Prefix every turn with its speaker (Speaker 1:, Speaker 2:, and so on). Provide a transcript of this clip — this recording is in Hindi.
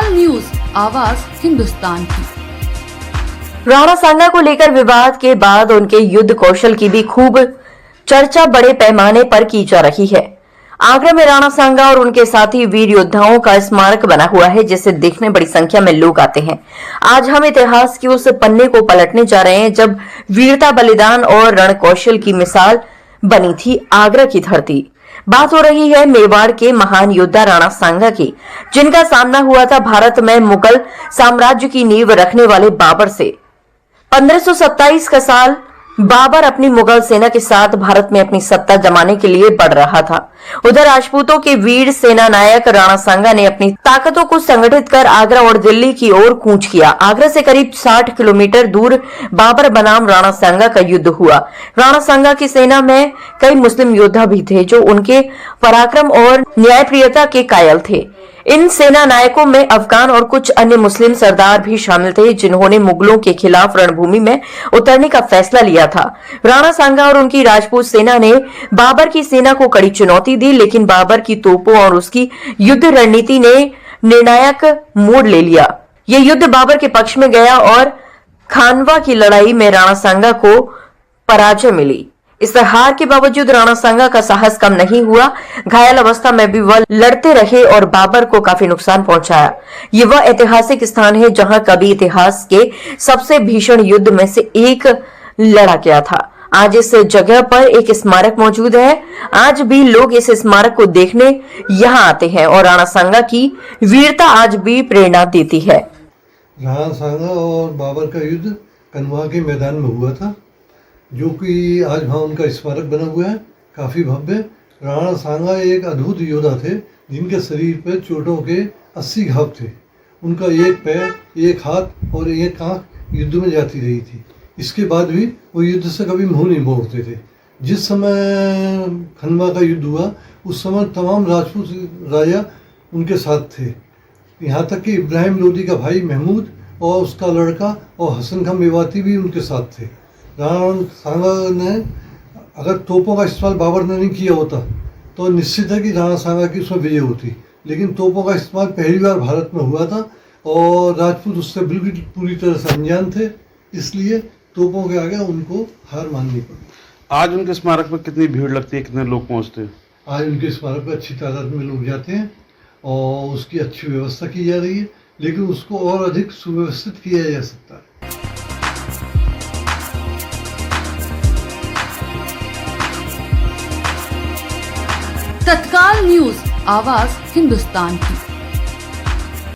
Speaker 1: तत्काल न्यूज, आवाज हिंदुस्तान की।
Speaker 2: राणा सांगा को लेकर विवाद के बाद उनके युद्ध कौशल की भी खूब चर्चा बड़े पैमाने पर की जा रही है। आगरा में राणा सांगा और उनके साथी वीर योद्धाओं का स्मारक बना हुआ है, जिसे देखने बड़ी संख्या में लोग आते हैं। आज हम इतिहास के उस पन्ने को पलटने जा रहे हैं जब वीरता, बलिदान और रण कौशल की मिसाल बनी थी आगरा की धरती। बात हो रही है मेवाड़ के महान योद्धा राणा सांगा की, जिनका सामना हुआ था भारत में मुगल साम्राज्य की नींव रखने वाले बाबर से। 1527 का साल बाबर अपनी मुगल सेना के साथ भारत में अपनी सत्ता जमाने के लिए बढ़ रहा था। उधर राजपूतों के वीर सेना नायक राणा सांगा ने अपनी ताकतों को संगठित कर आगरा और दिल्ली की ओर कूच किया। आगरा से करीब 60 किलोमीटर दूर बाबर बनाम राणा सांगा का युद्ध हुआ। राणा सांगा की सेना में कई मुस्लिम योद्धा भी थे जो उनके पराक्रम और न्यायप्रियता के कायल थे। इन सेना नायकों में अफगान और कुछ अन्य मुस्लिम सरदार भी शामिल थे, जिन्होंने मुगलों के खिलाफ रणभूमि में उतरने का फैसला लिया था। राणा सांगा और उनकी राजपूत सेना ने बाबर की सेना को कड़ी चुनौती दी, लेकिन बाबर की तोपों और उसकी युद्ध रणनीति ने निर्णायक मोड़ ले लिया। यह युद्ध बाबर के पक्ष में गया और खानवा की लड़ाई में राणा सांगा को पराजय मिली। इस हार के बावजूद राणा सांगा का साहस कम नहीं हुआ। घायल अवस्था में भी वह लड़ते रहे और बाबर को काफी नुकसान पहुंचाया। ये वह ऐतिहासिक स्थान है जहां कभी इतिहास के सबसे भीषण युद्ध में से एक लड़ा गया था। आज इस जगह पर एक स्मारक मौजूद है। आज भी लोग इस स्मारक को देखने यहाँ आते हैं और राणा सांगा की वीरता आज भी प्रेरणा देती है।
Speaker 3: राणा सांगा और बाबर का युद्ध कन्वा के मैदान में हुआ था, जो कि आज वहाँ उनका स्मारक बना हुआ है, काफ़ी भव्य। राणा सांगा एक अद्भुत योद्धा थे, जिनके शरीर पर चोटों के 80 घाव थे। उनका एक पैर, एक हाथ और एक आंख युद्ध में जाती रही थी। इसके बाद भी वो युद्ध से कभी मुंह नहीं मोड़ते थे। जिस समय खनवा का युद्ध हुआ, उस समय तमाम राजपूत राजा उनके साथ थे। यहाँ तक कि इब्राहिम लोदी का भाई महमूद और उसका लड़का और हसन खां मेवाती भी उनके साथ थे। राणा सांगा ने अगर तोपों का इस्तेमाल बाबर ने नहीं किया होता तो निश्चित है कि राणा सांगा की उसमें विजय होती, लेकिन तोपों का इस्तेमाल पहली बार भारत में हुआ था और राजपूत उससे बिल्कुल पूरी तरह से अनजान थे, इसलिए तोपों के आगे उनको हार माननी पड़ी।
Speaker 4: आज उनके स्मारक पर कितनी भीड़ लगती है, कितने लोग पहुंचते हैं?
Speaker 3: आज उनके स्मारक पर अच्छी तादाद में लोग जाते हैं और उसकी अच्छी व्यवस्था की जा रही है, लेकिन उसको और अधिक सुव्यवस्थित किया जा सकता है।
Speaker 1: तत्काल न्यूज, आवाज हिंदुस्तान की।